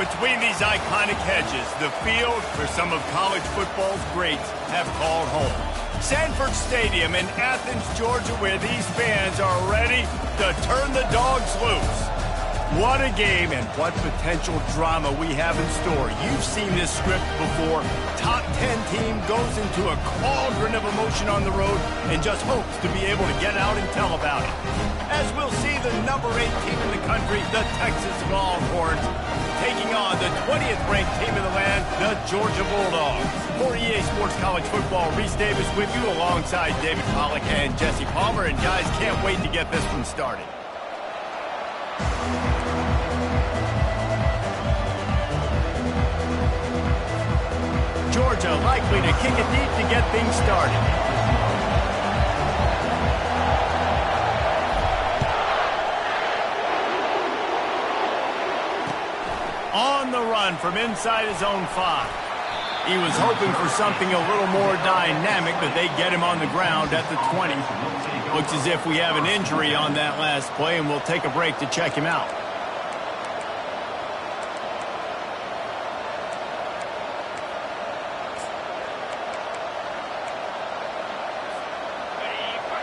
Between these iconic hedges, the field for some of college football's greats have called home. Sanford Stadium in Athens, Georgia, where these fans are ready to turn the dogs loose. What a game and what potential drama we have in store. You've seen this script before. Top 10 team goes into a cauldron of emotion on the road and just hopes to be able to get out and tell about it. As we'll see the number 8 team in the country, the Texas Longhorns, taking on the 20th ranked team in the land, the Georgia Bulldogs. For EA Sports College Football, Reese Davis with you alongside David Pollack and Jesse Palmer. And guys, can't wait to get this one started. Georgia likely to kick it deep to get things started. On the run from inside his own 5. He was hoping for something a little more dynamic, but they get him on the ground at the 20. Looks as if we have an injury on that last play, and we'll take a break to check him out.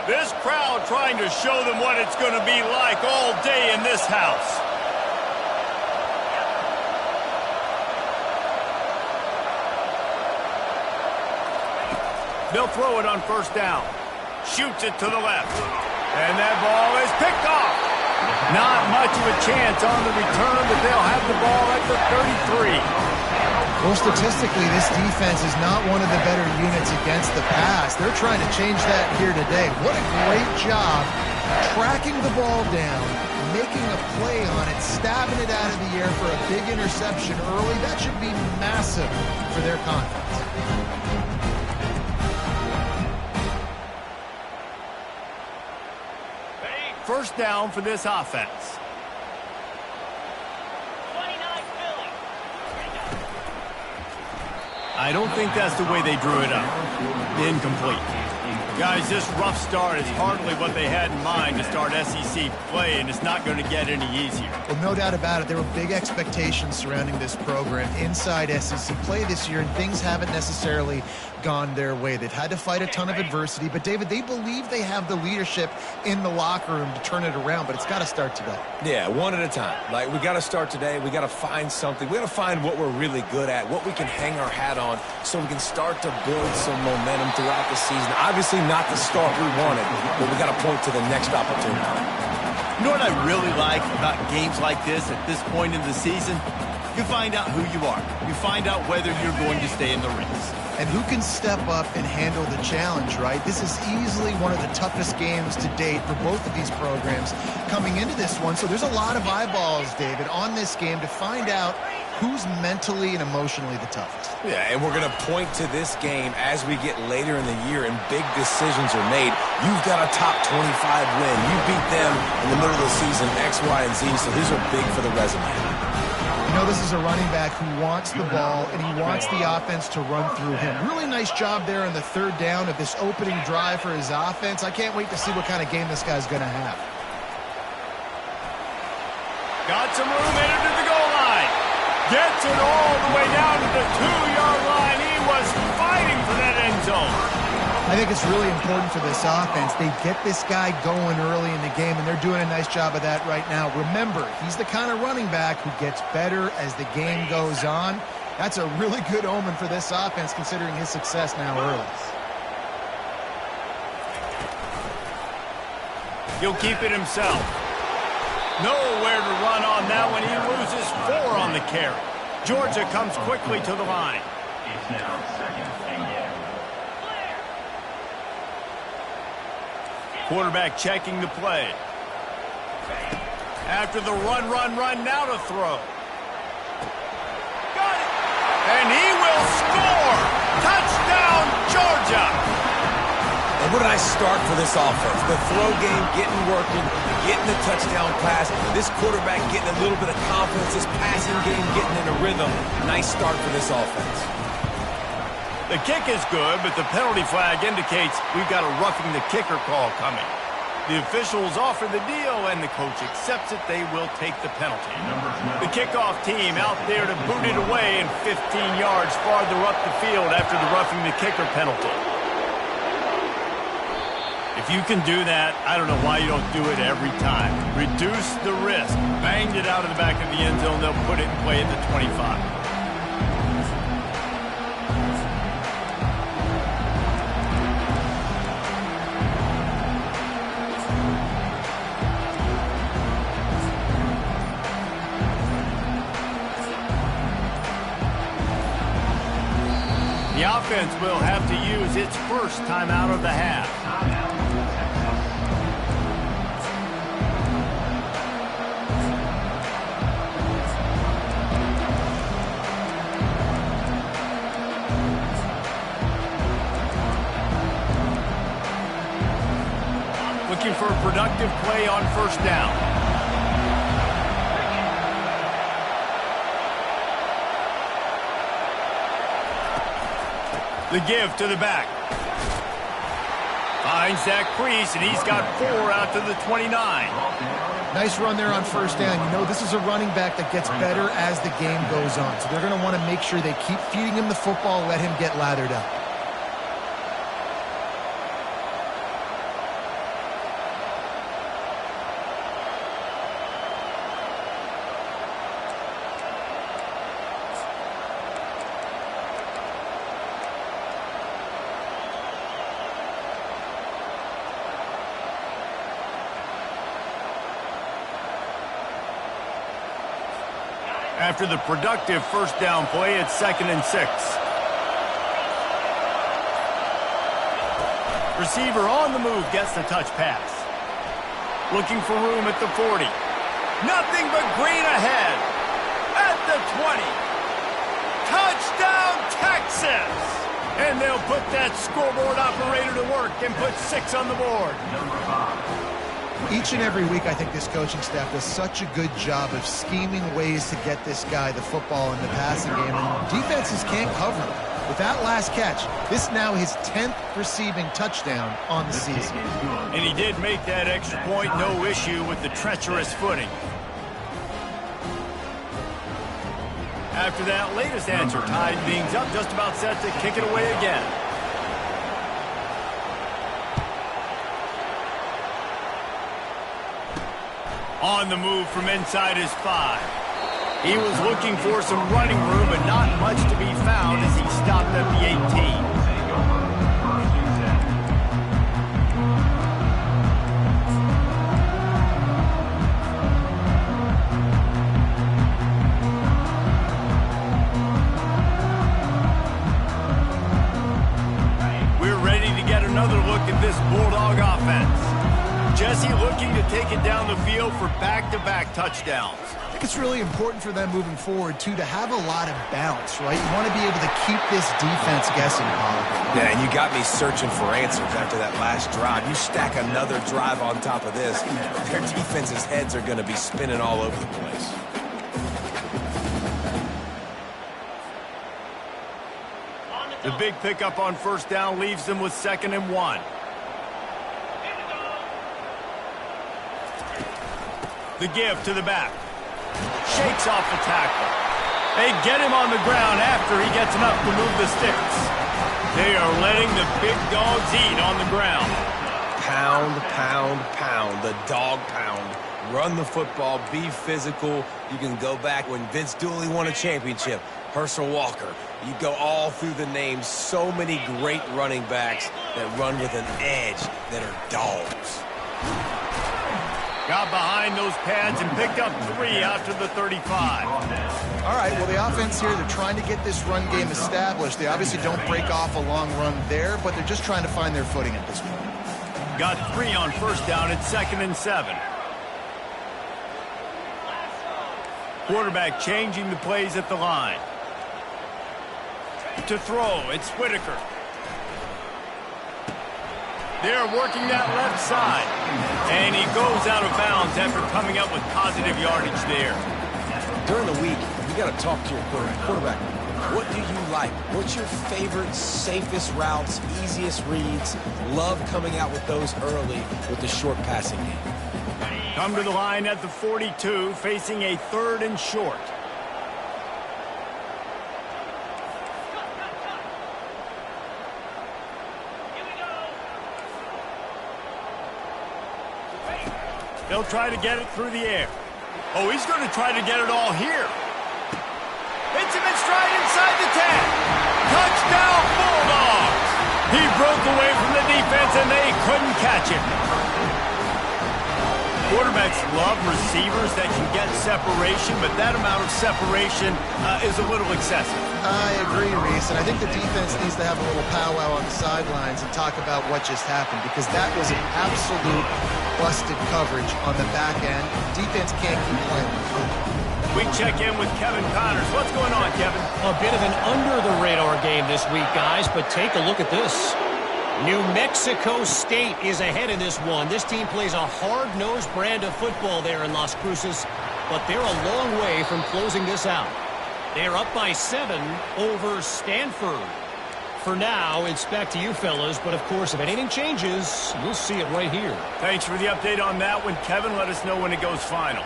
This crowd trying to show them what it's going to be like all day in this house. They'll throw it on first down. Shoots it to the left. And that ball is picked off. Not much of a chance on the return, but they'll have the ball at the 33. Well, statistically, this defense is not one of the better units against the pass. They're trying to change that here today. What a great job tracking the ball down, making a play on it, stabbing it out of the air for a big interception early. That should be massive for their confidence. First down for this offense. I don't think that's the way they drew it up. Incomplete. Guys, this rough start is hardly what they had in mind to start SEC play, and it's not going to get any easier. Well, no doubt about it. There were big expectations surrounding this program inside SEC play this year, and things haven't necessarily gone their way. They've had to fight a ton of adversity, but David, they believe they have the leadership in the locker room to turn it around, but it's got to start today. Yeah, one at a time. Like, we got to start today. We got to find something. We got to find what we're really good at, what we can hang our hat on, so we can start to build some momentum throughout the season. Obviously not the start we wanted, but we got to point to the next opportunity. You know what I really like about games like this at this point in the season? You find out who you are. You find out whether you're going to stay in the race. And who can step up and handle the challenge, right? This is easily one of the toughest games to date for both of these programs coming into this one. So there's a lot of eyeballs, David, on this game to find out who's mentally and emotionally the toughest. Yeah, and we're going to point to this game as we get later in the year and big decisions are made. You've got a top 25 win. You beat them in the middle of the season, X, Y, and Z, so these are big for the resume. You know, this is a running back who wants the ball, and he wants the offense to run through him. Really nice job there on the third down of this opening drive for his offense. I can't wait to see what kind of game this guy's going to have. Got some room headed to the goal line. Gets it all the way down to the 2-yard line. He was fighting for that end zone. I think it's really important for this offense. They get this guy going early in the game, and they're doing a nice job of that right now. Remember, he's the kind of running back who gets better as the game goes on. That's a really good omen for this offense, considering his success now early. He'll keep it himself. Nowhere to run on that one. He loses 4 on the carry. Georgia comes quickly to the line. It's now second and goal. Quarterback checking the play. After the run, now to throw. Got it! And he will score! Touchdown, Georgia! And what a nice start for this offense. The throw game getting working, getting the touchdown pass. This quarterback getting a little bit of confidence. This passing game getting in a rhythm. Nice start for this offense. The kick is good, but the penalty flag indicates we've got a roughing the kicker call coming. The officials offer the deal, and the coach accepts it. They will take the penalty. The kickoff team out there to boot it away and 15 yards farther up the field after the roughing the kicker penalty. If you can do that, I don't know why you don't do it every time. Reduce the risk. Banged it out of the back of the end zone. They'll put it in play at the 25. The offense will have to use its first timeout of the half. Looking for a productive play on first down. The give to the back. Finds that crease, and he's got 4 out to the 29. Nice run there on first down. You know, this is a running back that gets better as the game goes on. So they're going to want to make sure they keep feeding him the football, let him get lathered up. After the productive first down play, it's 2nd and 6. Receiver on the move gets the touch pass. Looking for room at the 40. Nothing but green ahead. At the 20. Touchdown, Texas! And they'll put that scoreboard operator to work and put 6 on the board. Each and every week, I think this coaching staff does such a good job of scheming ways to get this guy the football in the passing game, and defenses can't cover him. With that last catch, this now his 10th receiving touchdown on the season. And he did make that extra point, no issue with the treacherous footing. After that latest answer tied things up, just about set to kick it away again. On the move from inside his 5. He was looking for some running room, but not much to be found as he stopped at the 18. We're ready to get another look at this Bulldog offense. Jesse looking to take it down the field for back-to-back touchdowns. I think it's really important for them moving forward, too, to have a lot of bounce, right? You want to be able to keep this defense guessing, Paul. Yeah, and you got me searching for answers after that last drive. You stack another drive on top of this, their defense's heads are going to be spinning all over the place. The big pickup on first down leaves them with 2nd and 1. The give to the back. Shakes off the tackle. They get him on the ground after he gets enough to move the sticks. They are letting the big dogs eat on the ground. Pound, pound, pound. The dog pound. Run the football. Be physical. You can go back when Vince Dooley won a championship. Herschel Walker. You go all through the names. So many great running backs that run with an edge that are dogs. Got behind those pads and picked up 3 after the 35. All right, well, the offense here, they're trying to get this run game established. They obviously don't break off a long run there, but they're just trying to find their footing at this point. Got 3 on first down at 2nd and 7. Quarterback changing the plays at the line. To throw, it's Whitaker. They're working that left side. And he goes out of bounds after coming up with positive yardage there. During the week, you got to talk to your quarterback. What do you like? What's your favorite, safest routes, easiest reads? Love coming out with those early with the short passing game. Come to the line at the 42, facing a 3rd and short. They'll try to get it through the air. Oh, he's going to try to get it all here. Hits him in stride inside the 10. Touchdown, Bulldogs! He broke away from the defense, and they couldn't catch him. Quarterbacks love receivers that can get separation, but that amount of separation is a little excessive. I agree, Reese, and I think the defense needs to have a little powwow on the sidelines and talk about what just happened, because that was an absolute busted coverage on the back end. Defense can't keep playing. We check in with Kevin Connors. What's going on, Kevin? A bit of an under-the-radar game this week, guys, but take a look at this. New Mexico State is ahead in this one. This team plays a hard-nosed brand of football there in Las Cruces, but they're a long way from closing this out. They're up by 7 over Stanford. For now, it's back to you fellas, but of course, if anything changes, you'll see it right here. Thanks for the update on that one, Kevin. Let us know when it goes final.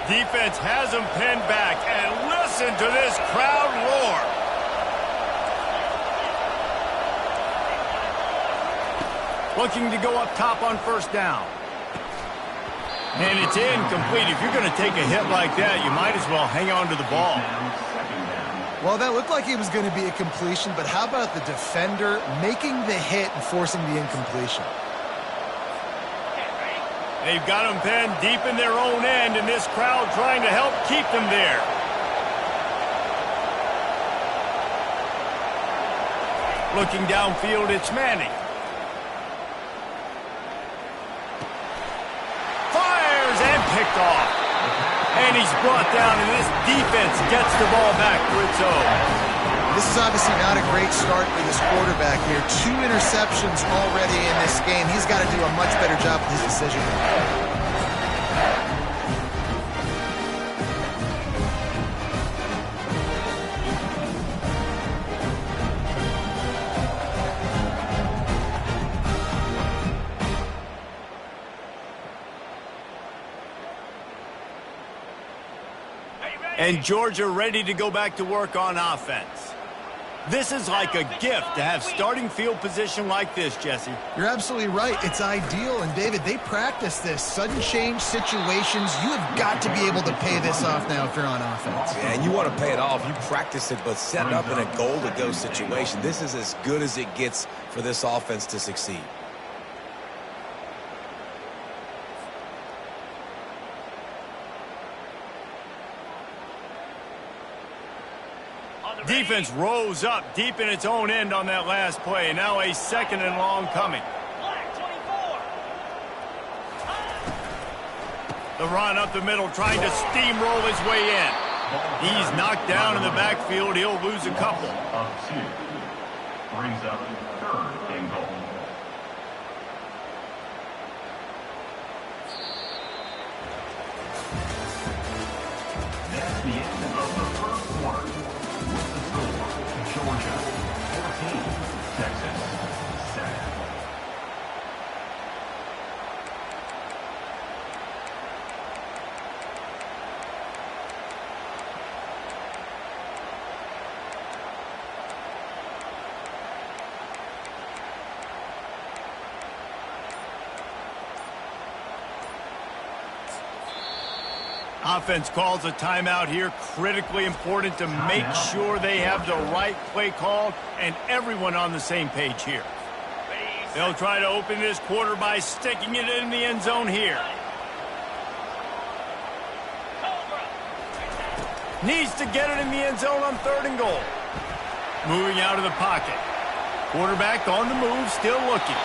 Defense has him pinned back, and listen to this crowd roar. Looking to go up top on 1st down. And it's incomplete. If you're going to take a hit like that, you might as well hang on to the ball. Well, that looked like it was going to be a completion, but how about the defender making the hit and forcing the incompletion? They've got them pinned deep in their own end, and this crowd trying to help keep them there. Looking downfield, it's Manning. Fires and picked off. And he's brought down, and this defense gets the ball back for its own. This is obviously not a great start for this quarterback here. 2 interceptions already in this game. He's got to do a much better job with his decision. And Georgia ready to go back to work on offense. This is like a gift to have starting field position like this, Jesse. You're absolutely right. It's ideal. And, David, they practice this. Sudden change situations. You have got to be able to pay this off now if you're on offense. Yeah, and you want to pay it off. You practice it, but set up in a goal-to-go situation. This is as good as it gets for this offense to succeed. Defense rose up deep in its own end on that last play. Now a 2nd and long coming. The run up the middle, trying to steamroll his way in. He's knocked down in the backfield. He'll lose a couple. Of 2. Brings up 3rd and goal. That's the end of the 1st quarter. Georgia 14, Texas 7. Offense calls a timeout here. Critically important to make sure they have the right play called and everyone on the same page here. They'll try to open this quarter by sticking it in the end zone here. Needs to get it in the end zone on 3rd and goal. Moving out of the pocket. Quarterback on the move, still looking.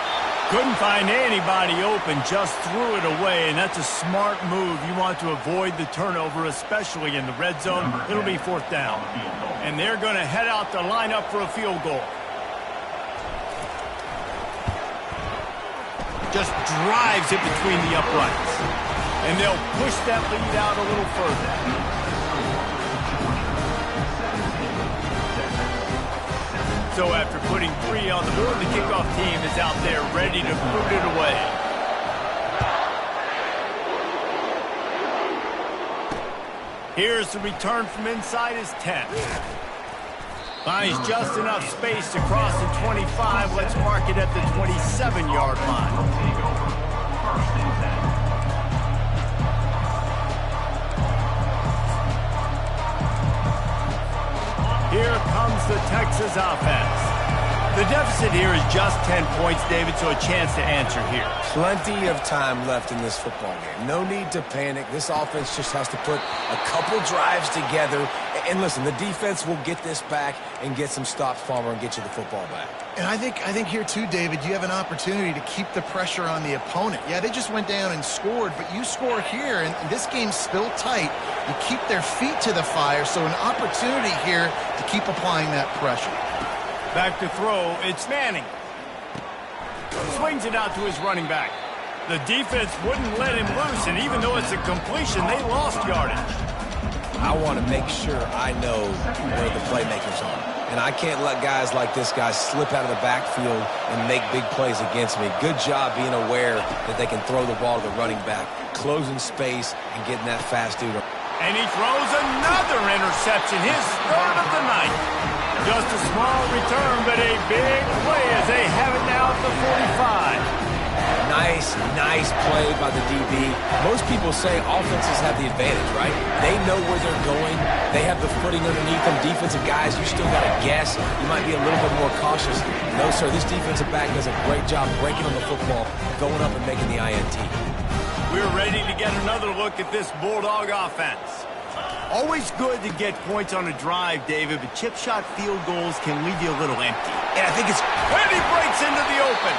Couldn't find anybody open, just threw it away, and that's a smart move. You want to avoid the turnover, especially in the red zone. It'll be 4th down. And they're going to head out to line up for a field goal. Just drives it between the uprights. And they'll push that lead out a little further. So after putting 3 on the board, the kickoff team is out there ready to boot it away. Here's the return from inside his 10. Finds just enough space to cross the 25. Let's mark it at the 27-yard line. Here comes the Texas offense. The deficit here is just 10 points, David, so a chance to answer here. Plenty of time left in this football game. No need to panic. This offense just has to put a couple drives together. And listen, the defense will get this back and get some stops, Palmer, and get you the football back. And I think here too, David, you have an opportunity to keep the pressure on the opponent. Yeah, they just went down and scored, but you score here, and this game's still tight. You keep their feet to the fire, so an opportunity here to keep applying that pressure. Back to throw, it's Manning. Swings it out to his running back. The defense wouldn't let him loose, and even though it's a completion, they lost yardage. I want to make sure I know where the playmakers are. And I can't let guys like this guy slip out of the backfield and make big plays against me. Good job being aware that they can throw the ball to the running back, closing space, and getting that fast dude. And he throws another interception, his 3rd of the night. Just a small return, but a big play as they have it now at the 45. Nice play by the DB. Most people say offenses have the advantage, right? They know where they're going. They have the footing underneath them. Defensive guys, you still got to guess. You might be a little bit more cautious. No, sir, this defensive back does a great job breaking on the football, going up and making the INT. We're ready to get another look at this Bulldog offense. Always good to get points on a drive, David, but chip shot field goals can leave you a little empty. And I think it's... When he breaks into the open.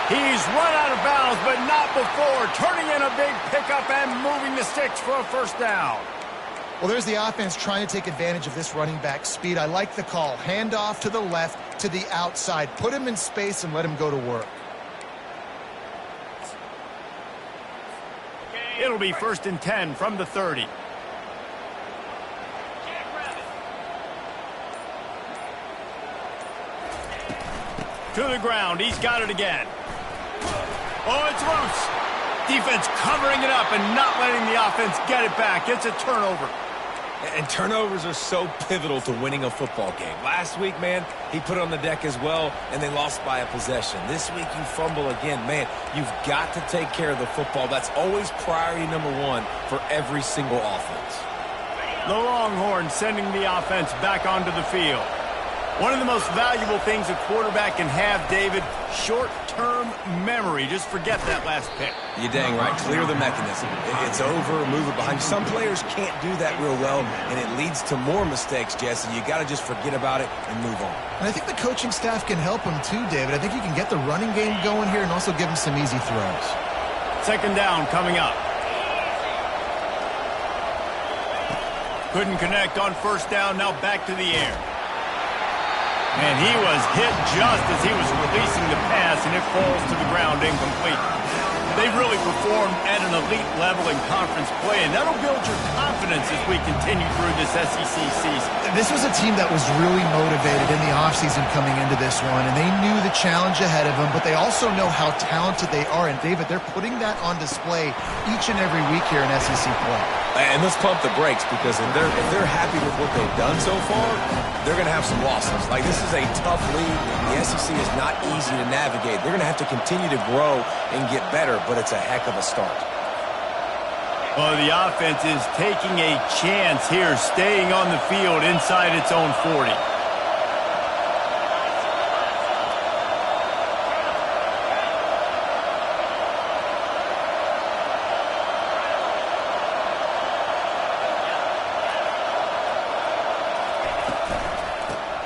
He's run out of bounds, but not before. Turning in a big pickup and moving the sticks for a 1st down. Well, there's the offense trying to take advantage of this running back speed. I like the call. Hand off to the left, to the outside. Put him in space and let him go to work. It'll be 1st and 10 from the 30. To the ground. He's got it again. Oh, it's loose. Defense covering it up and not letting the offense get it back. It's a turnover. And turnovers are so pivotal to winning a football game. Last week, man, he put it on the deck as well, and they lost by a possession. This week, you fumble again. Man, you've got to take care of the football. That's always priority number 1 for every single offense. The Longhorns sending the offense back onto the field. One of the most valuable things a quarterback can have, David, short-term memory. Just forget that last pick. You're dang right. Clear the mechanism. It's over, move it behind you. Some players can't do that real well, and it leads to more mistakes, Jesse. You got to just forget about it and move on. And I think the coaching staff can help him too, David. I think you can get the running game going here and also give him some easy throws. 2nd down coming up. Couldn't connect on 1st down. Now back to the air. And he was hit just as he was releasing the pass, and it falls to the ground incomplete. They've really performed at an elite level in conference play, and that'll build your confidence as we continue through this SEC season. This was a team that was really motivated in the offseason coming into this one, and they knew the challenge ahead of them, but they also know how talented they are. And, David, they're putting that on display each and every week here in SEC play. And let's pump the brakes, because if they're happy with what they've done so far, they're going to have some losses. Like, this is a tough league. The SEC is not easy to navigate. They're going to have to continue to grow and get better, but it's a heck of a start. Well, the offense is taking a chance here, staying on the field inside its own 40.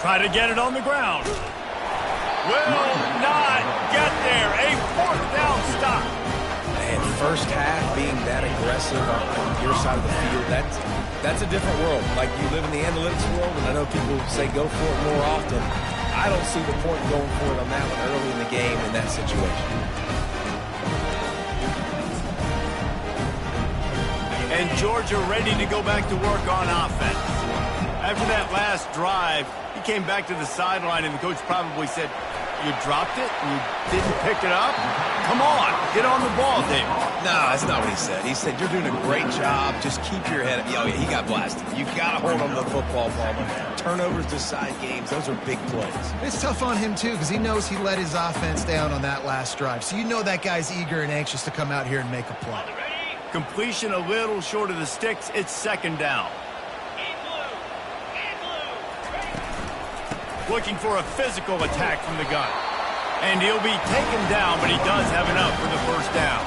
Try to get it on the ground. Will not get there. A Fourth down stop. And first half being that aggressive on your side of the field, that's a different world. Like, you live in the analytics world, and I know people say go for it more often. I don't see the point in going for it on that one early in the game in that situation. And Georgia ready to go back to work on offense. After that last drive, he came back to the sideline, and the coach probably said, "You dropped it? You didn't pick it up? Come on, get on the ball, Dave." No, that's not what he said. He said, "You're doing a great job. Just keep your head up." Oh, yeah, he got blasted. You got to hold on to the football, Palmer. Turnovers decide games. Those are big plays. It's tough on him, too, because he knows he let his offense down on that last drive. So you know that guy's eager and anxious to come out here and make a play. Completion a little short of the sticks. It's second down. Looking for a physical attack from the gun. And he'll be taken down, but he does have enough for the first down.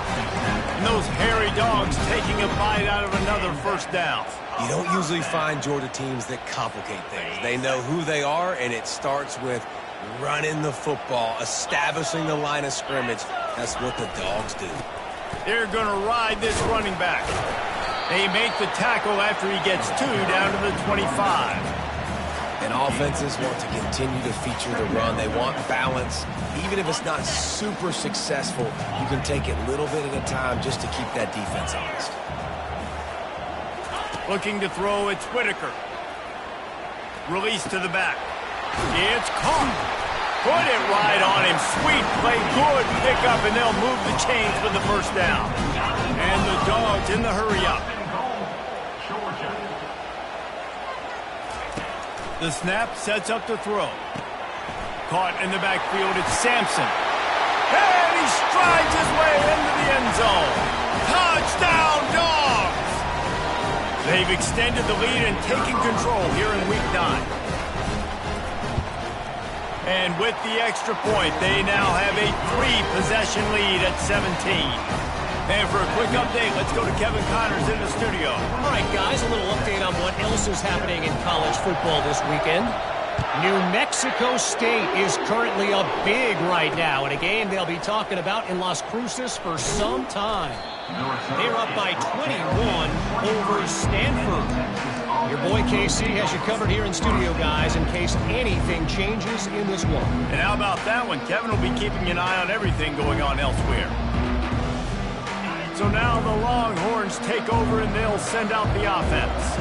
And those hairy dogs taking a bite out of another first down. You don't usually find Georgia teams that complicate things. They know who they are, and it starts with running the football, establishing the line of scrimmage. That's what the dogs do. They're going to ride this running back. They make the tackle after he gets 2 down to the 25. And offenses want to continue to feature the run. They want balance. Even if it's not super successful, you can take it little bit at a time just to keep that defense honest. Looking to throw, it's Whitaker. Release to the back. It's caught. Put it right on him. Sweet play, good pickup, and they'll move the chains for the first down. And the dogs in the hurry-up. The snap sets up the throw. Caught in the backfield, it's Sampson. And he strides his way into the end zone. Touchdown, Dogs! They've extended the lead and taken control here in Week 9. And with the extra point, they now have a 3-possession lead at 17. And for a quick update, let's go to Kevin Connors in the studio. All right, guys, a little update on what else is happening in college football this weekend. New Mexico State is currently up big right now in a game they'll be talking about in Las Cruces for some time. They're up by 21 over Stanford. Your boy KC has you covered here in studio, guys, in case anything changes in this one. And how about that one? Kevin will be keeping an eye on everything going on elsewhere. So now the Longhorns take over and they'll send out the offense.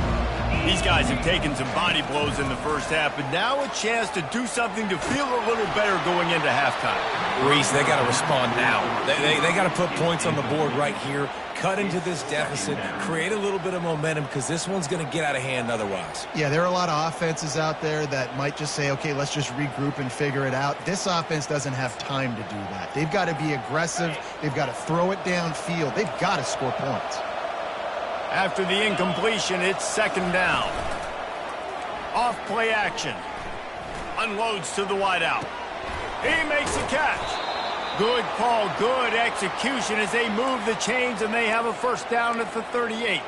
These guys have taken some body blows in the first half, but now a chance to do something to feel a little better going into halftime. Reese, they got to respond now. They got to put points on the board right here, cut into this deficit, create a little bit of momentum, because this one's going to get out of hand otherwise. Yeah, there are a lot of offenses out there that might just say, okay, let's just regroup and figure it out. This offense doesn't have time to do that. They've got to be aggressive. They've got to throw it downfield. They've got to score points. After the incompletion, it's second down. Off play action. Unloads to the wideout. He makes a catch. Good call, good execution as they move the chains and they have a first down at the 38.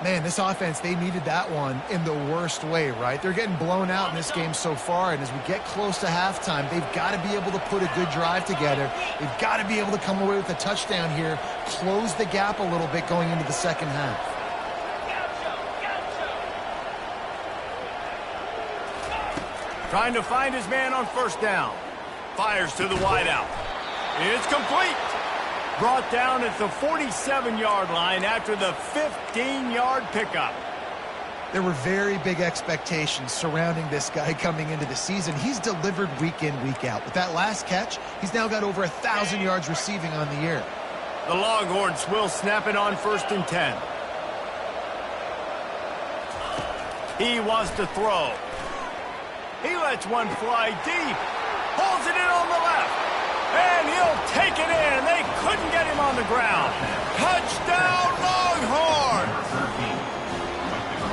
Man, this offense, they needed that one in the worst way, right? They're getting blown out in this game so far, and as we get close to halftime, they've got to be able to put a good drive together. They've got to be able to come away with a touchdown here, close the gap a little bit going into the second half. Trying to find his man on first down. Fires to the wideout. It's complete. Brought down at the 47-yard line after the 15-yard pickup. There were very big expectations surrounding this guy coming into the season. He's delivered week in, week out. With that last catch, he's now got over 1,000 yards receiving on the year. The Longhorns will snap it on 1st and 10. He wants to throw. He lets one fly deep. Pulls it in on the left. And he'll take it in. They couldn't get him on the ground. Touchdown, Longhorns!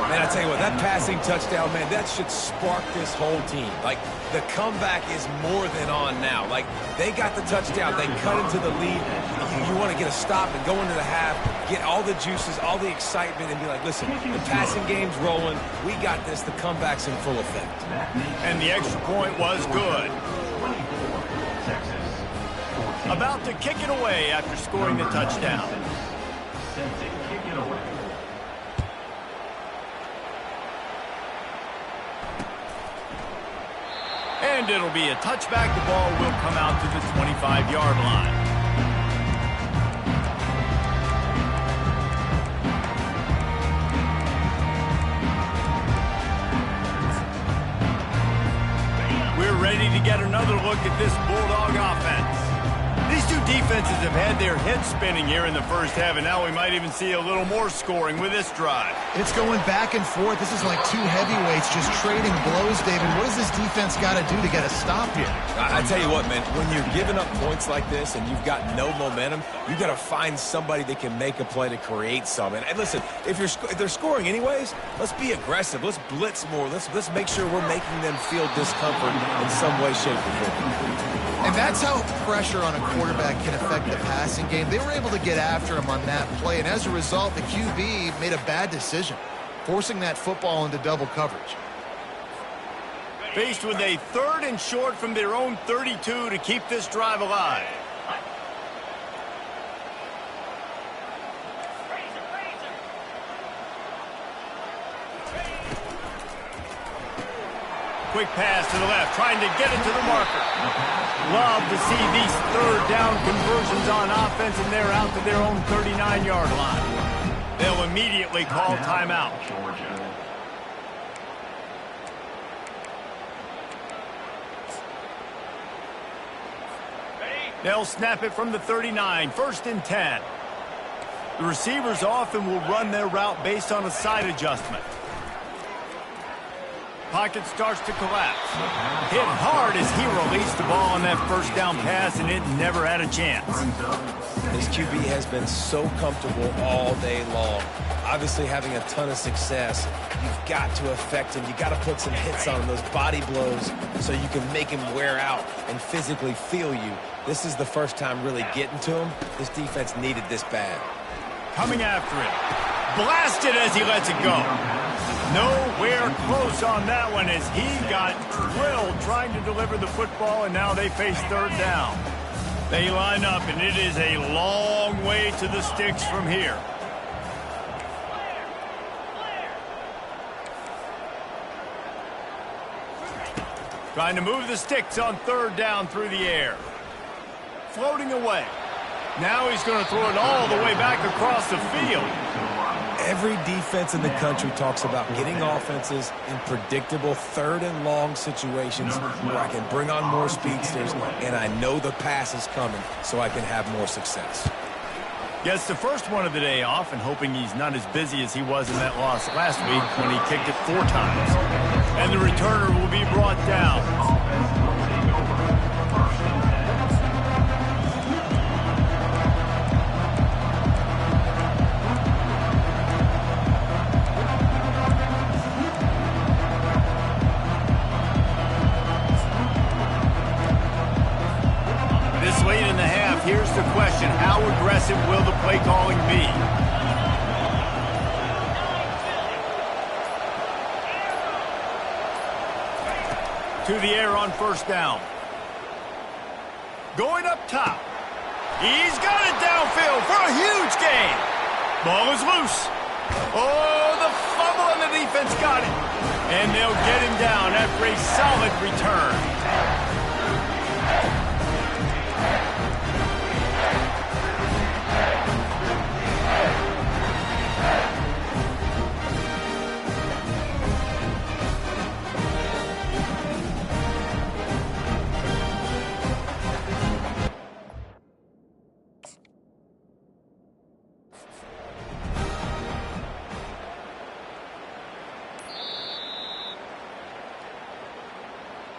Man, I tell you what, that passing touchdown, man, that should spark this whole team. Like, the comeback is more than on now. Like, they got the touchdown. They cut into the lead. You want to get a stop and go into the half, get all the juices, all the excitement, and be like, listen, the passing game's rolling. We got this. The comeback's in full effect. And the extra point was good. About to kick it away after scoring the touchdown. Set to kick it away. And it'll be a touchback. The ball will come out to the 25-yard line. We're ready to get another look at this Bulldog offense. These two defenses have had their heads spinning here in the first half, and now we might even see a little more scoring with this drive. It's going back and forth. This is like two heavyweights just trading blows, David. What does this defense got to do to get a stop here? I tell you what, man, when you're giving up points like this and you've got no momentum, you got to find somebody that can make a play to create something. And listen, if they're scoring anyways, let's be aggressive. Let's blitz more. Let's make sure we're making them feel discomfort in some way, shape, or form. And that's how pressure on a quarterback can affect the passing game. They were able to get after him on that play, and as a result, the QB made a bad decision, forcing that football into double coverage. Faced with a 3rd and short from their own 32 to keep this drive alive. Quick pass to the left, trying to get it to the marker. Love to see these 3rd down conversions on offense, and they're out to their own 39-yard line. They'll immediately call timeout. Georgia. They'll snap it from the 39, 1st and 10. The receivers often will run their route based on a side adjustment. Pocket starts to collapse. Hit hard as he released the ball on that 1st down pass, and it never had a chance. This QB has been so comfortable all day long. Obviously having a ton of success. You've got to affect him. You've got to put some hits on him, those body blows, so you can make him wear out and physically feel you. This is the first time really getting to him. This defense needed this bad. Coming after it. Blasted as he lets it go. Nowhere close on that one as he got drilled trying to deliver the football, and now they face 3rd down. They line up, and it is a long way to the sticks from here. Trying to move the sticks on 3rd down through the air. Floating away. Now he's going to throw it all the way back across the field. Every defense in the country talks about getting offenses in predictable 3rd and long situations where I can bring on more speedsters and I know the pass is coming so I can have more success. Gets the first one of the day off and hoping he's not as busy as he was in that loss last week when he kicked it 4 times. And the returner will be brought down. Late in the half, here's the question. How aggressive will the play calling be? To the air on 1st down. Going up top. He's got it downfield for a huge gain. Ball is loose. Oh, the fumble and the defense got it. And they'll get him down after a solid return.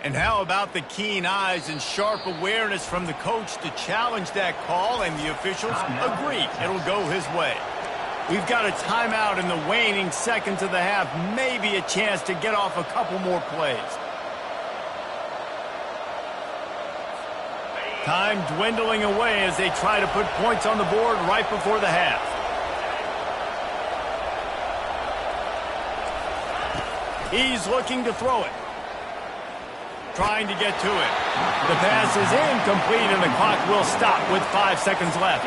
And how about the keen eyes and sharp awareness from the coach to challenge that call, and the officials agree it'll go his way. We've got a timeout in the waning seconds of the half, maybe a chance to get off a couple more plays. Time dwindling away as they try to put points on the board right before the half. He's looking to throw it. trying to get to it. The pass is incomplete, and the clock will stop with 5 seconds left.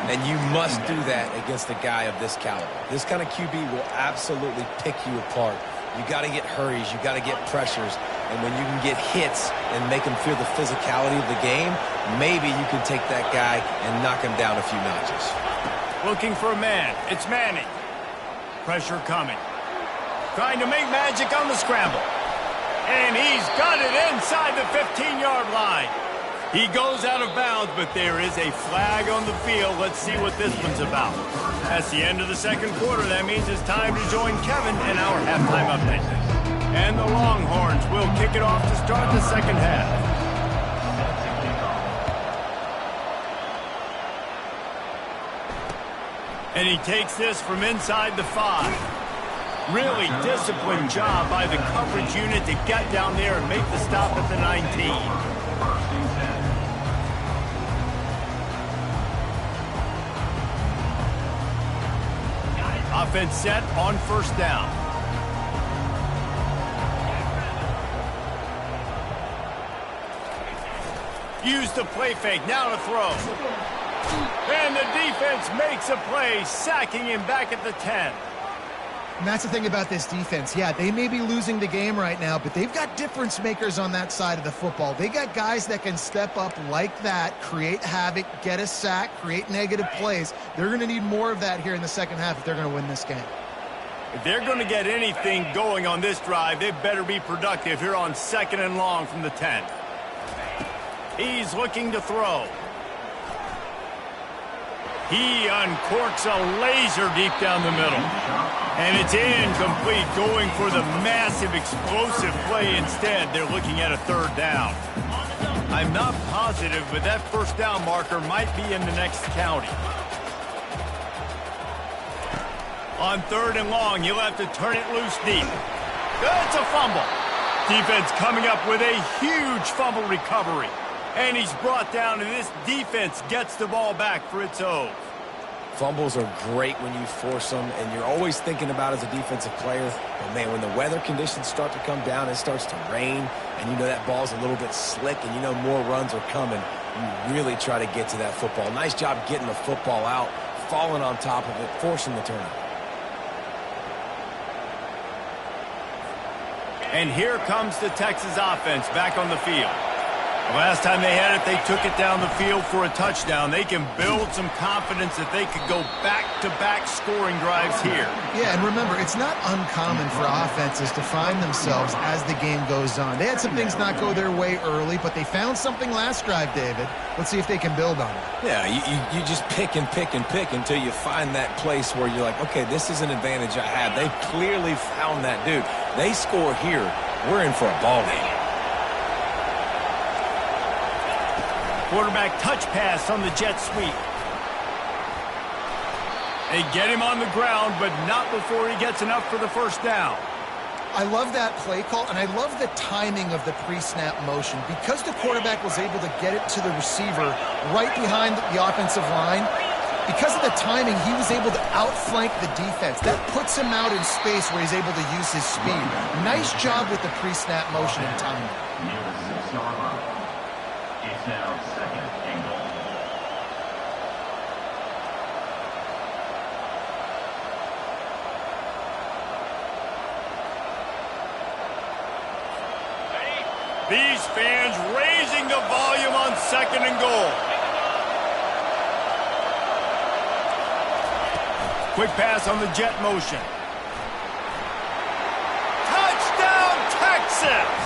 And you must do that against a guy of this caliber. This kind of QB will absolutely pick you apart. You got to get hurries. You got to get pressures. And when you can get hits and make him feel the physicality of the game, maybe you can take that guy and knock him down a few notches. Looking for a man. It's Manning. Pressure coming. Trying to make magic on the scramble. And he's got it inside the 15-yard line. He goes out of bounds, but there is a flag on the field. Let's see what this one's about. That's the end of the second quarter. That means it's time to join Kevin in our halftime update. And the Longhorns will kick it off to start the second half. And he takes this from inside the 5. Really disciplined job by the coverage unit to get down there and make the stop at the 19. Offense set on first down. Use the play fake, now to throw. And the defense makes a play, sacking him back at the 10. And that's the thing about this defense. Yeah, they may be losing the game right now, but they've got difference makers on that side of the football. They got guys that can step up like that, create havoc, get a sack, create negative plays. They're going to need more of that here in the second half if they're going to win this game. If they're going to get anything going on this drive, they better be productive here on 2nd and long from the 10. He's looking to throw. He uncorks a laser deep down the middle. And it's incomplete, going for the massive explosive play instead. They're looking at a 3rd down. I'm not positive, but that first down marker might be in the next county. On 3rd and long, he'll have to turn it loose deep. It's a fumble. Defense coming up with a huge fumble recovery. And he's brought down, and this defense gets the ball back for its own. Fumbles are great when you force them, and you're always thinking about as a defensive player, but man, when the weather conditions start to come down, it starts to rain, and you know that ball's a little bit slick, and you know more runs are coming, you really try to get to that football. Nice job getting the football out, falling on top of it, forcing the turnover. And here comes the Texas offense back on the field. Last time they had it, they took it down the field for a touchdown. They can build some confidence that they could go back-to-back scoring drives here. Yeah, and remember, it's not uncommon for offenses to find themselves as the game goes on. They had some things not go their way early, but they found something last drive, David. Let's see if they can build on it. Yeah, you just pick and pick and pick until you find that place where you're like, okay, this is an advantage I have. They clearly found that, dude. They score here, we're in for a ball game. Quarterback touch pass on the jet sweep. They get him on the ground, but not before he gets enough for the first down. I love that play call, and I love the timing of the pre-snap motion. Because the quarterback was able to get it to the receiver right behind the offensive line, because of the timing, he was able to outflank the defense. That puts him out in space where he's able to use his speed. Nice job with the pre-snap motion and timing. Near the 6-yard line. It's now 2nd and goal. These fans raising the volume on 2nd and goal. Quick pass on the jet motion. Touchdown, Texas!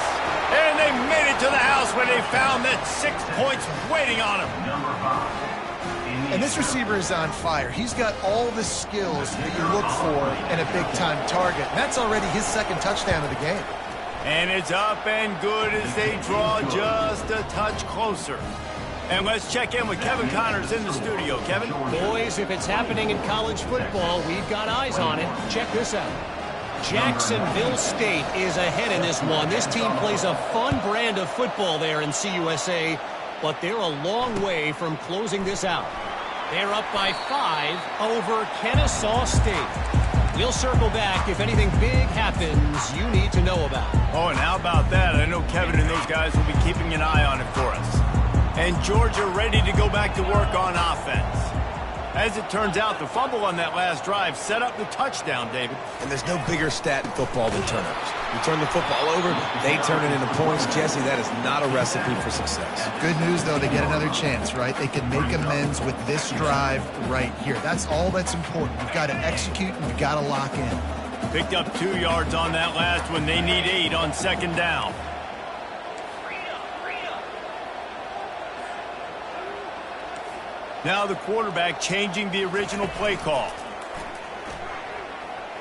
And they made it to the house where they found that 6 points waiting on them. Number 5. And this receiver is on fire. He's got all the skills that you look for in a big-time target. And that's already his 2nd touchdown of the game. And it's up and good as they draw just a touch closer. And let's check in with Kevin Connors in the studio. Kevin? Boys, if it's happening in college football, we've got eyes on it. Check this out. Jacksonville State is ahead in this one. This team plays a fun brand of football there in CUSA, but they're a long way from closing this out. They're up by 5 over Kennesaw State. We'll circle back if anything big happens you need to know about. Oh, and how about that? I know Kevin and those those guys will be keeping an eye on it for us. And Georgia ready to go back to work on offense. As it turns out, the fumble on that last drive set up the touchdown, David. And there's no bigger stat in football than turnovers. You turn the football over, they turn it into points. Jesse, that is not a recipe for success. Good news, though, they get another chance, right? They can make amends with this drive right here. That's all that's important. You've got to execute and you've got to lock in. Picked up 2 yards on that last one. They need 8 on second down. Now the quarterback changing the original play call.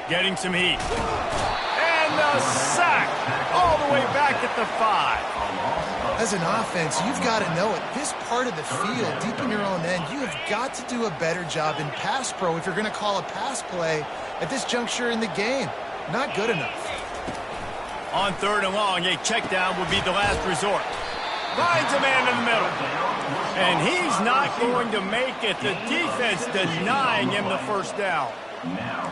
Getting some heat. And the sack all the way back at the 5. As an offense, you've got to know it. This part of the field, deep in your own end, you have got to do a better job in pass pro if you're going to call a pass play at this juncture in the game. Not good enough. On 3rd and long, a check down would be the last resort. Finds a man in the middle. And he's not going to make it. The defense denying him the first down. Now,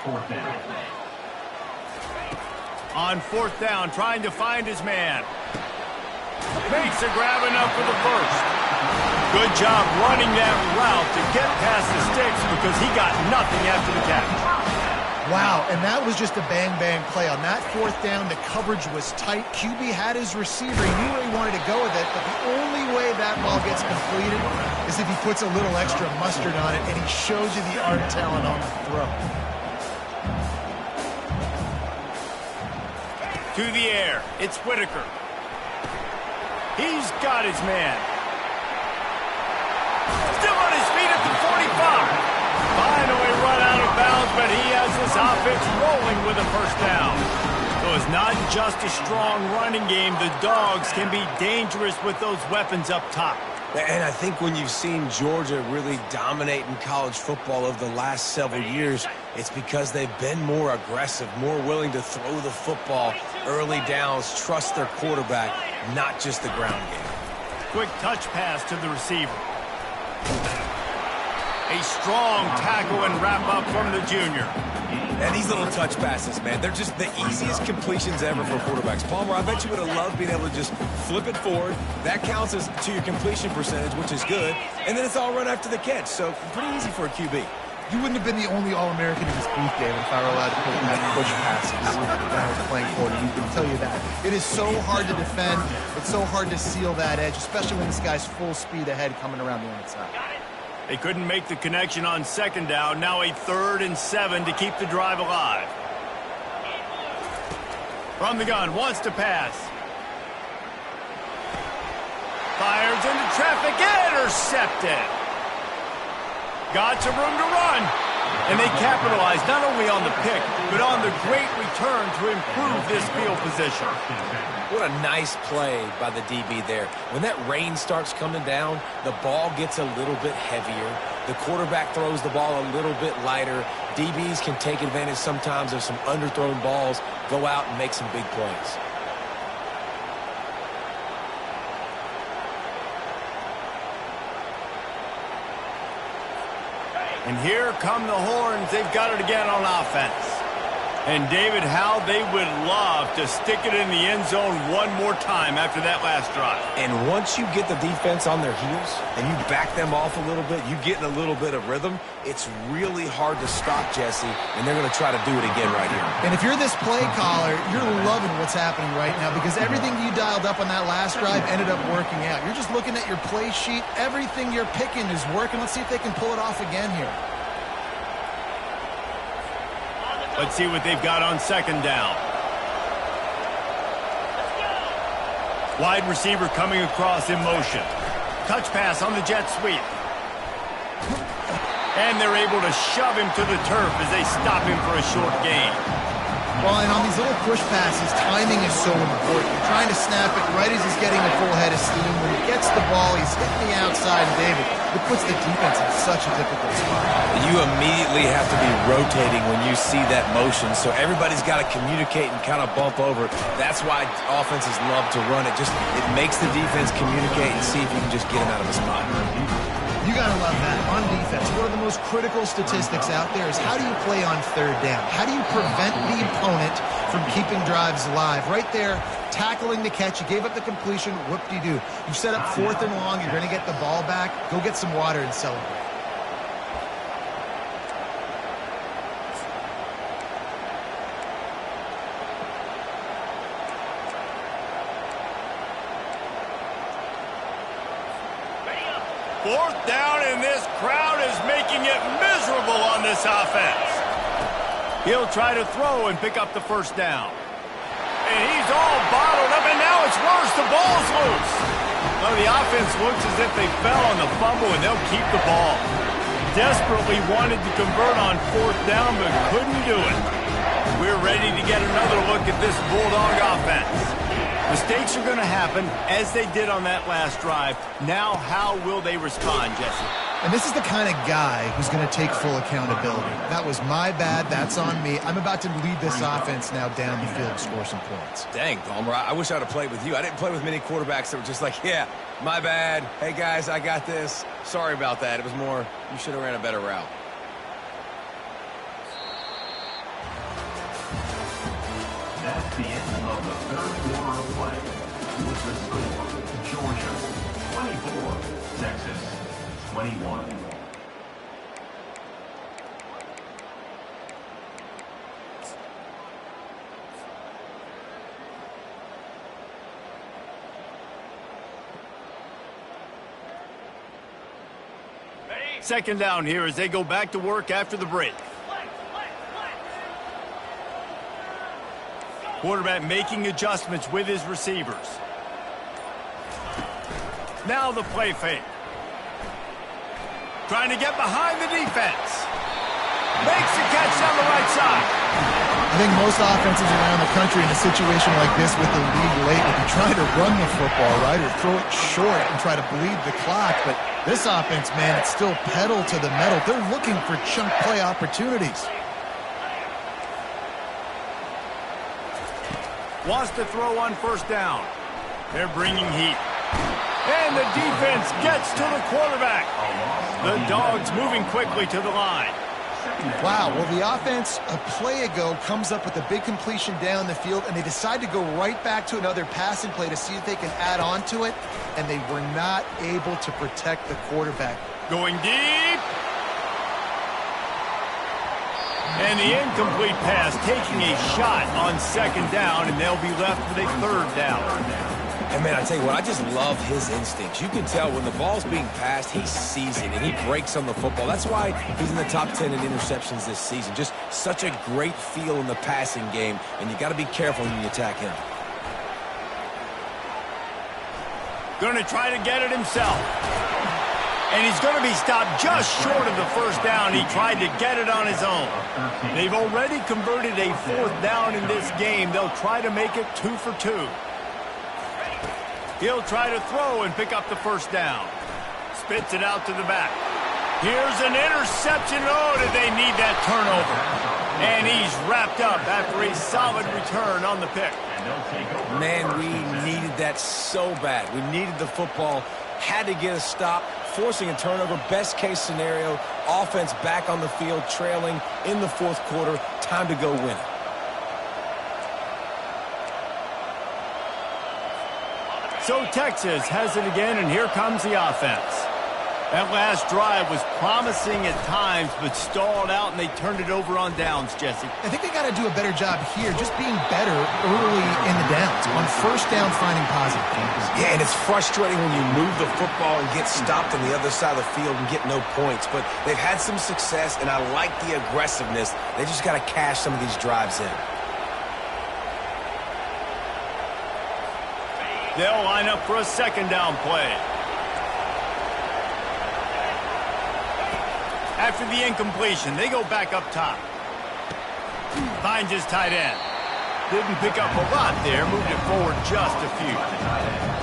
4th down. On 4th down, trying to find his man. Makes a grab enough for the first. Good job running that route to get past the sticks because he got nothing after the catch. Wow, and that was just a bang-bang play. On that 4th down, the coverage was tight. QB had his receiver. He knew where he wanted to go with it, but the only way that ball gets completed is if he puts a little extra mustard on it, and he shows you the arm talent on the throw. To the air, it's Whitaker. He's got his man. Still on his feet at the 45. Finally run out of bounds, but he has this offense rolling with a first down. So it's not just a strong running game. The Dogs can be dangerous with those weapons up top. And I think when you've seen Georgia really dominate in college football over the last several years, it's because they've been more aggressive, more willing to throw the football early downs, trust their quarterback, not just the ground game. Quick touch pass to the receiver. A strong tackle and wrap-up from the junior. And these little touch passes, man, they're just the easiest completions ever for quarterbacks. Palmer, I bet you would have loved being able to just flip it forward. That counts as to your completion percentage, which is good. And then it's all run after the catch, so pretty easy for a QB. You wouldn't have been the only All-American in this booth, David, if I were allowed to put in that push passes when I was playing for you. I can tell you that. It is so hard to defend. It's so hard to seal that edge, especially when this guy's full speed ahead coming around the outside. They couldn't make the connection on second down. Now a 3rd and 7 to keep the drive alive. From the gun, wants to pass. Fires into traffic, intercepted. Got some room to run. And they capitalized not only on the pick, but on the great return to improve this field position. What a nice play by the DB there. When that rain starts coming down, the ball gets a little bit heavier. The quarterback throws the ball a little bit lighter. DBs can take advantage sometimes of some underthrown balls, go out and make some big plays. And here come the horns. They've got it again on offense. And, David, how they would love to stick it in the end zone one more time after that last drive. And once you get the defense on their heels and you back them off a little bit, you get in a little bit of rhythm, it's really hard to stop, Jesse, and they're going to try to do it again right here. And if you're this play caller, you're loving what's happening right now because everything you dialed up on that last drive ended up working out. You're just looking at your play sheet. Everything you're picking is working. Let's see if they can pull it off again here. Let's see what they've got on second down. Wide receiver coming across in motion. Touch pass on the jet sweep. And they're able to shove him to the turf as they stop him for a short gain. Well, and on these little push passes, timing is so important. You're trying to snap it right as he's getting a full head of steam. When he gets the ball, he's hitting the outside, and David, it puts the defense in such a difficult spot. You immediately have to be rotating when you see that motion, so everybody's got to communicate and kind of bump over. That's why offenses love to run it. It makes the defense communicate and see if you can just get him out of a spot. You got to love that. On defense, one of the most critical statistics out there is how do you play on third down? How do you prevent the opponent from keeping drives alive? Right there, tackling the catch. You gave up the completion. Whoop-de-doo. You set up 4th and long. You're going to get the ball back. Go get some water and celebrate. Fourth down, and this crowd is making it miserable on this offense. He'll try to throw and pick up the first down. And he's all bottled up, and now it's worse. The ball's loose. Well, the offense looks as if they fell on the fumble, and they'll keep the ball. Desperately wanted to convert on 4th down, but couldn't do it. We're ready to get another look at this Bulldog offense. Mistakes are going to happen, as they did on that last drive. Now, how will they respond, Jesse? And this is the kind of guy who's going to take full accountability. That was my bad. That's on me. I'm about to lead this offense now down the field and score some points. Dang, Palmer, I wish I would have played with you. I didn't play with many quarterbacks that were just like, yeah, my bad. Hey, guys, I got this. Sorry about that. It was more, you should have ran a better route. That's the end of the third quarter of play. With the score, Georgia 24, Texas 21. Second down here as they go back to work after the break. Quarterback making adjustments with his receivers. Now the play fake. Trying to get behind the defense. Makes the catch down the right side. I think most offenses around the country in a situation like this with the lead late would be trying to run the football, right, or throw it short and try to bleed the clock. But this offense, man, it's still pedal to the metal. They're looking for chunk play opportunities. Wants to throw on 1st down. They're bringing heat. And the defense gets to the quarterback. The Dogs moving quickly to the line. Wow, well, the offense a play ago comes up with a big completion down the field, and they decide to go right back to another passing play to see if they can add on to it, and they were not able to protect the quarterback. Going deep. And the incomplete pass taking a shot on 2nd down, and they'll be left with a 3rd down. And, man, I tell you what, I just love his instincts. You can tell when the ball's being passed, he sees it, and he breaks on the football. That's why he's in the top 10 in interceptions this season. Just such a great feel in the passing game, and you got to be careful when you attack him. Going to try to get it himself. And he's going to be stopped just short of the 1st down. He tried to get it on his own. They've already converted a 4th down in this game. They'll try to make it 2 for 2. He'll try to throw and pick up the 1st down. Spits it out to the back. Here's an interception. Oh, did they need that turnover? And he's wrapped up after a solid return on the pick. Man, we needed that so bad. We needed the football. Had to get a stop, forcing a turnover. Best case scenario, offense back on the field, trailing in the 4th quarter. Time to go win it. So Texas has it again, and here comes the offense. That last drive was promising at times, but stalled out, and they turned it over on downs, Jesse. I think they got to do a better job here, just being better early in the downs. On 1st down, finding positive points. Yeah, and it's frustrating when you move the football and get stopped on the other side of the field and get no points. But they've had some success, and I like the aggressiveness. They just got to cash some of these drives in. They'll line up for a 2nd down play. After the incompletion, they go back up top. Finds his tight end. Didn't pick up a lot there, moved it forward just a few.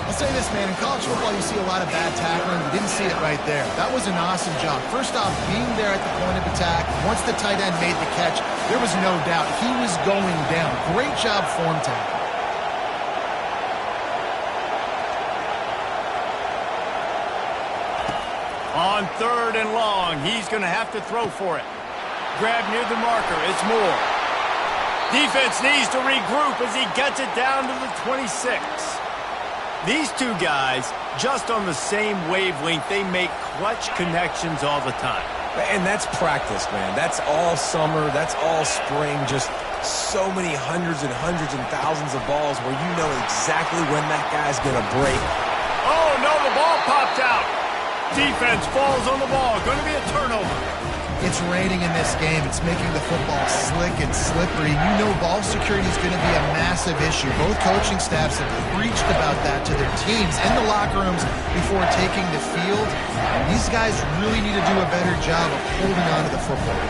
I'll say this, man, in college football you see a lot of bad tackling. You didn't see it right there. That was an awesome job. First off, being there at the point of attack. Once the tight end made the catch, there was no doubt he was going down. Great job form tackle. On 3rd and long, he's going to have to throw for it. Grab near the marker. It's Moore. Defense needs to regroup as he gets it down to the 26. These two guys, just on the same wavelength, they make clutch connections all the time. And that's practice, man. That's all summer. That's all spring. Just so many hundreds and thousands of balls where you know exactly when that guy's going to break. Oh, no, the ball popped out. Defense falls on the ball. Going to be a turnover. It's raining in this game. It's making the football slick and slippery. You know ball security is going to be a massive issue. Both coaching staffs have preached about that to their teams in the locker rooms before taking the field. These guys really need to do a better job of holding on to the football.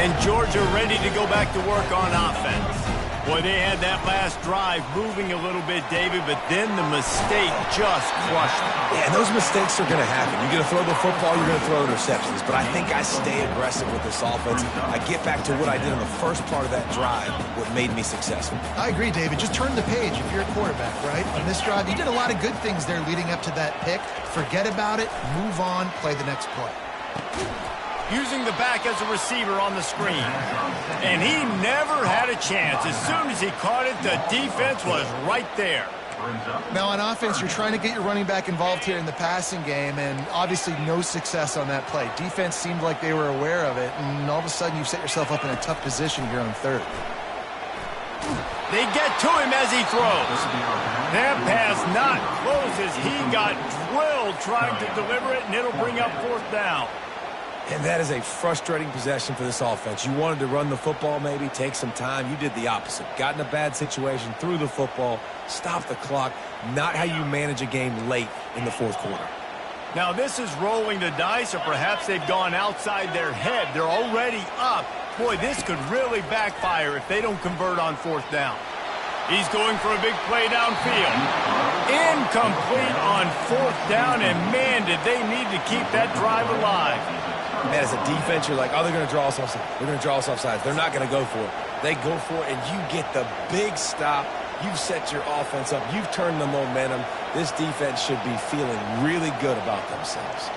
And Georgia ready to go back to work on offense. Boy, they had that last drive moving a little bit, David, but then the mistake just crushed them. Yeah, and those mistakes are going to happen. You're going to throw the football, you're going to throw interceptions. But I think I stay aggressive with this offense. I get back to what I did in the first part of that drive, what made me successful. I agree, David. Just turn the page if you're a quarterback, right? On this drive, you did a lot of good things there leading up to that pick. Forget about it, move on, play the next play. Using the back as a receiver on the screen. And he never had a chance. As soon as he caught it, the defense was right there. Now, on offense, you're trying to get your running back involved here in the passing game, and obviously no success on that play. Defense seemed like they were aware of it, and all of a sudden you've set yourself up in a tough position here on third. They get to him as he throws. That pass not close as he got drilled trying to deliver it, and it'll bring up fourth down. And that is a frustrating possession for this offense. You wanted to run the football, maybe take some time. You did the opposite. Got in a bad situation, threw the football, stopped the clock. Not how you manage a game late in the fourth quarter. Now this is rolling the dice, or perhaps they've gone outside their head. They're already up. Boy, this could really backfire if they don't convert on fourth down. He's going for a big play downfield. Incomplete on fourth down, and man, did they need to keep that drive alive. Man, as a defense, you're like, oh, they're going to draw us offside. They're going to draw us offside. They're not going to go for it. They go for it, and you get the big stop. You've set your offense up. You've turned the momentum. This defense should be feeling really good about themselves.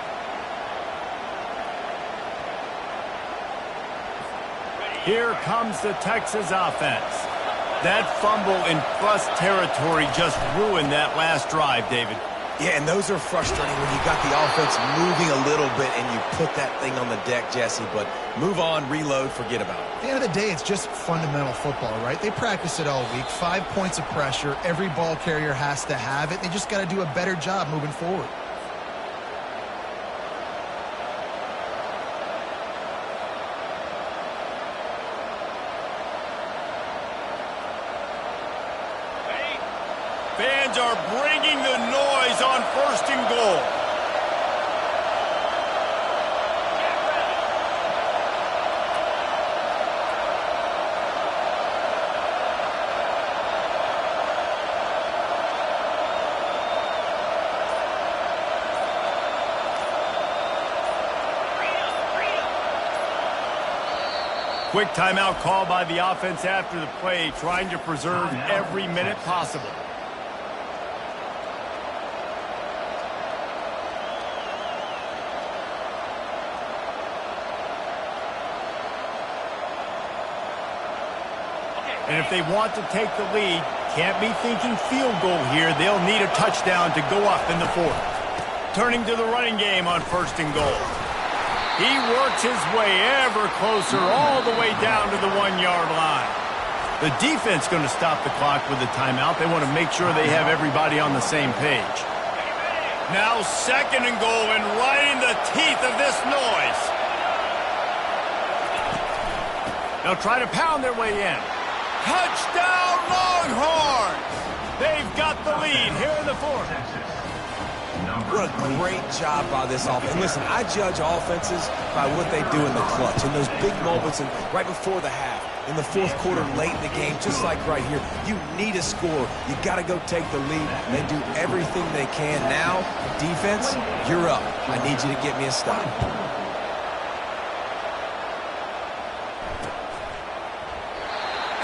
Here comes the Texas offense. That fumble in plus territory just ruined that last drive, David. Yeah, and those are frustrating when you got the offense moving a little bit and you put that thing on the deck, Jesse. But move on, reload, forget about it. At the end of the day, it's just fundamental football, right? They practice it all week. 5 points of pressure. Every ball carrier has to have it. They just got to do a better job moving forward. Fans are bringing the noise on first and goal. Quick timeout call by the offense after the play, trying to preserve every minute possible. And if they want to take the lead, can't be thinking field goal here. They'll need a touchdown to go up in the fourth. Turning to the running game on first and goal. He works his way ever closer all the way down to the 1-yard line. The defense going to stop the clock with the timeout. They want to make sure they have everybody on the same page. Now second and goal, and right in the teeth of this noise. They'll try to pound their way in. Touchdown, Longhorns! They've got the lead here in the fourth. What a great job by this offense. And listen, I judge offenses by what they do in the clutch, in those big moments and right before the half, in the fourth quarter, late in the game, just like right here. You need a score. You got to go take the lead. They do everything they can. Now, defense, you're up. I need you to get me a stop.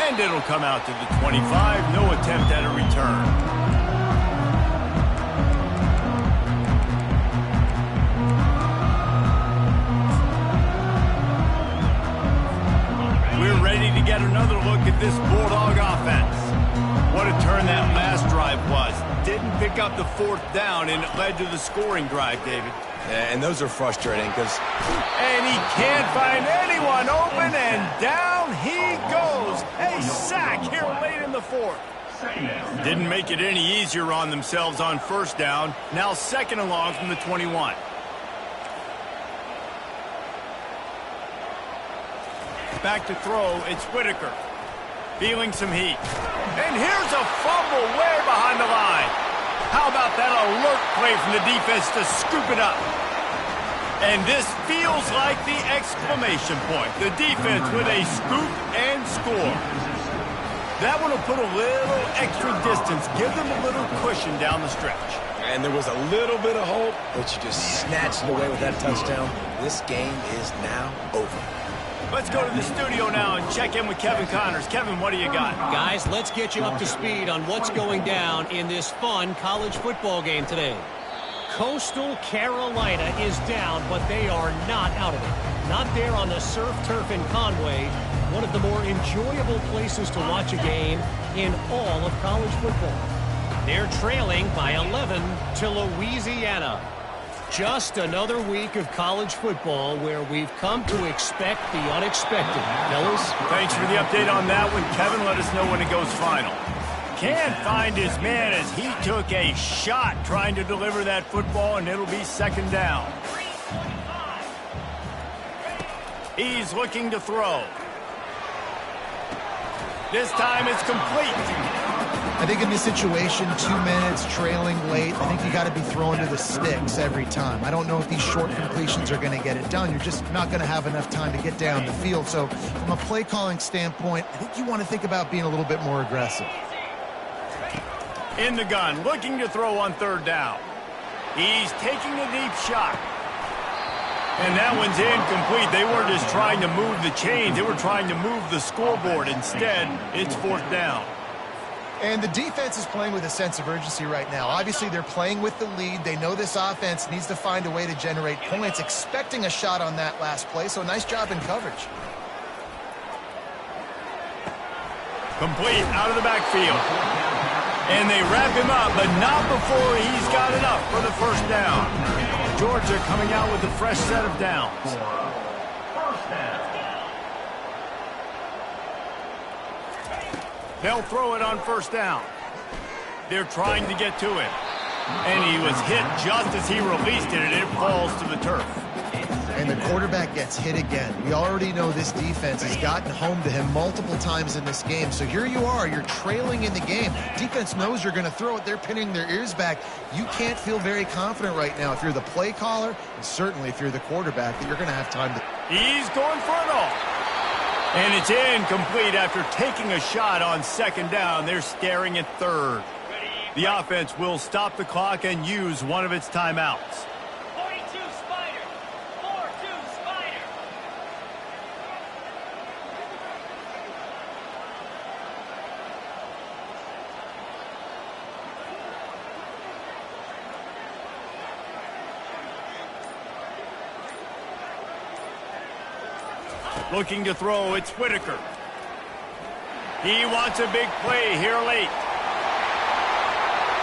And it'll come out to the 25. No attempt at a return. We're ready to get another look at this Bulldog offense. What a turn that last drive was. Didn't pick up the fourth down, and it led to the scoring drive, David. And those are frustrating because... And he can't find anyone open, and down he goes. A sack here late in the fourth. Didn't make it any easier on themselves on first down. Now second and long from the 21. Back to throw, it's Whitaker. Feeling some heat. And here's a fumble way behind the line. How about that alert play from the defense to scoop it up? And this feels like the exclamation point. The defense with a scoop and score. That one will put a little extra distance, give them a little cushion down the stretch. And there was a little bit of hope, but you just snatched it away with that touchdown. This game is now over. Let's go to the studio now and check in with Kevin Connors. Kevin, what do you got? Guys, let's get you up to speed on what's going down in this fun college football game today. Coastal Carolina is down, but they are not out of it. Not there on the surf turf in Conway, one of the more enjoyable places to watch a game in all of college football. They're trailing by 11 to Louisiana. Just another week of college football where we've come to expect the unexpected. Fellas? Thanks for the update on that one. Kevin, let us know when it goes final. Can't find his man as he took a shot trying to deliver that football, and it'll be second down. He's looking to throw. This time it's complete. I think in this situation, 2 minutes, trailing late, I think you got to be throwing to the sticks every time. I don't know if these short completions are going to get it done. You're just not going to have enough time to get down the field. So from a play calling standpoint, I think you want to think about being a little bit more aggressive. In the gun, looking to throw on third down. He's taking a deep shot. And that one's incomplete. They weren't just trying to move the chains. They were trying to move the scoreboard. Instead, it's fourth down. And the defense is playing with a sense of urgency right now. Obviously, they're playing with the lead. They know this offense needs to find a way to generate points, expecting a shot on that last play. So nice job in coverage. Complete out of the backfield. And they wrap him up, but not before he's got it up for the first down. Georgia coming out with a fresh set of downs. They'll throw it on first down. They're trying to get to him. And he was hit just as he released it, and it falls to the turf. And the quarterback gets hit again. We already know this defense has gotten home to him multiple times in this game. So here you are, you're trailing in the game. Defense knows you're going to throw it. They're pinning their ears back. You can't feel very confident right now if you're the play caller, and certainly if you're the quarterback, that you're going to have time to... He's going for it all. And it's incomplete after taking a shot on second down. They're staring at third. The offense will stop the clock and use one of its timeouts. 42 Spider. 4-2 Spider. Looking to throw, it's Whitaker. He wants a big play here late.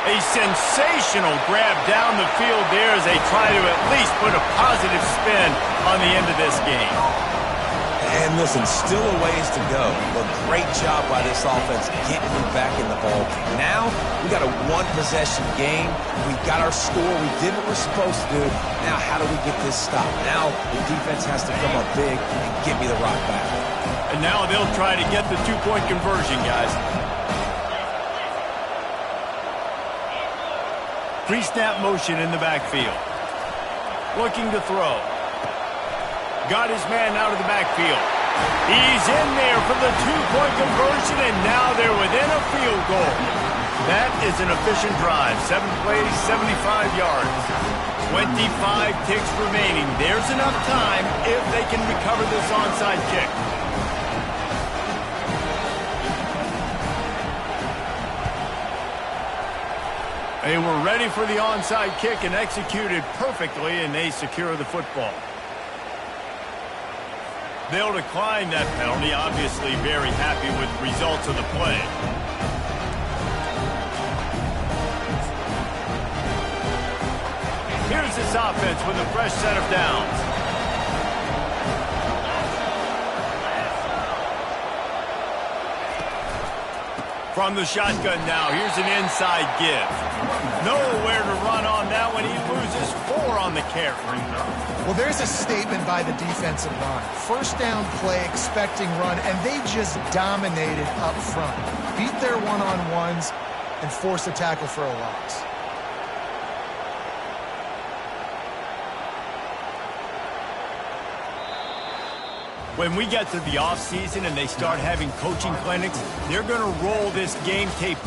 A sensational grab down the field there as they try to at least put a positive spin on the end of this game. And listen, still a ways to go, but great job by this offense getting him back in the ball. Now, we got a one-possession game. We got our score. We did what we're supposed to do. Now, how do we get this stopped? Now, the defense has to come up big and get me the rock back. And now they'll try to get the two-point conversion, guys. Pre-snap motion in the backfield. Looking to throw. Got his man out of the backfield. He's in there for the two-point conversion, and now they're within a field goal. That is an efficient drive. 7 plays, 75 yards. 25 ticks remaining. There's enough time if they can recover this onside kick. They were ready for the onside kick and executed perfectly, and they secure the football. They'll decline that penalty, obviously very happy with the results of the play. Here's this offense with a fresh set of downs. From the shotgun now, here's an inside give. Nowhere to run on that one. He loses 4 on the carry. Well, there's a statement by the defensive line. First down play, expecting run, and they just dominated up front. Beat their one-on-ones and forced a tackle for a loss. When we get to the offseason and they start having coaching clinics, they're going to roll this game tape